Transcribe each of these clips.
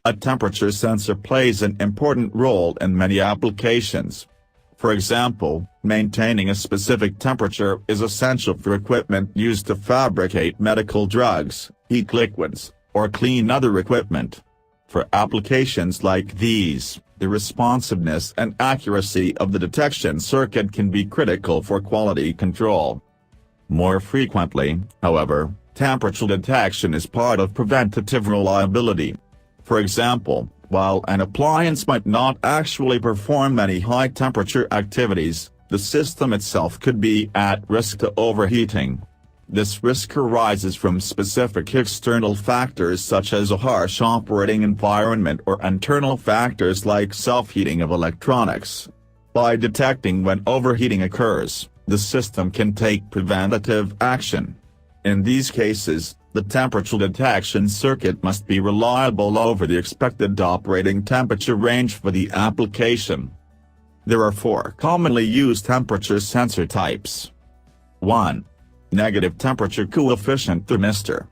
A temperature sensor plays an important role in many applications. For example, maintaining a specific temperature is essential for equipment used to fabricate medical drugs, heat liquids, or clean other equipment. For applications like these, the responsiveness and accuracy of the detection circuit can be critical for quality control. More frequently, however, temperature detection is part of preventative reliability. For example, while an appliance might not actually perform many high-temperature activities, the system itself could be at risk to overheating. This risk arises from specific external factors such as a harsh operating environment or internal factors like self-heating of electronics. By detecting when overheating occurs, the system can take preventative action. In these cases, the temperature detection circuit must be reliable over the expected operating temperature range for the application. There are 4 commonly used temperature sensor types. 1. Negative temperature coefficient thermistor.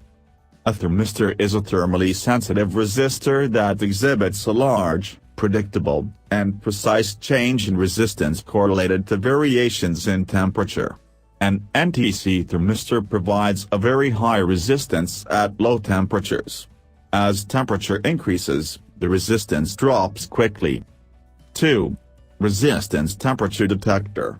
A thermistor is a thermally sensitive resistor that exhibits a large, predictable, and precise change in resistance correlated to variations in temperature. An NTC thermistor provides a very high resistance at low temperatures. As temperature increases, the resistance drops quickly. 2. Resistance temperature detector.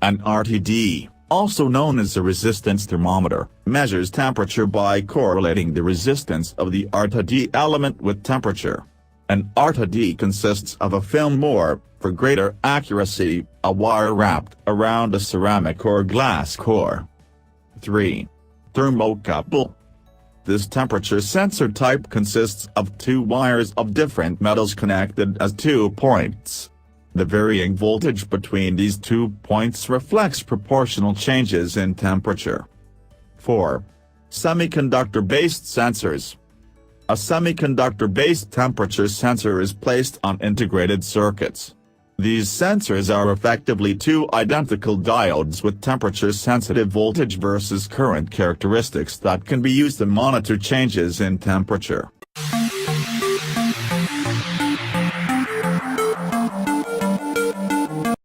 An RTD, also known as a resistance thermometer, measures temperature by correlating the resistance of the RTD element with temperature. An RTD consists of a film or, for greater accuracy, a wire wrapped around a ceramic or glass core. 3. Thermocouple. This temperature sensor type consists of 2 wires of different metals connected as 2 points. The varying voltage between these 2 points reflects proportional changes in temperature. 4. Semiconductor-based sensors. A semiconductor-based temperature sensor is placed on integrated circuits. These sensors are effectively 2 identical diodes with temperature-sensitive voltage versus current characteristics that can be used to monitor changes in temperature.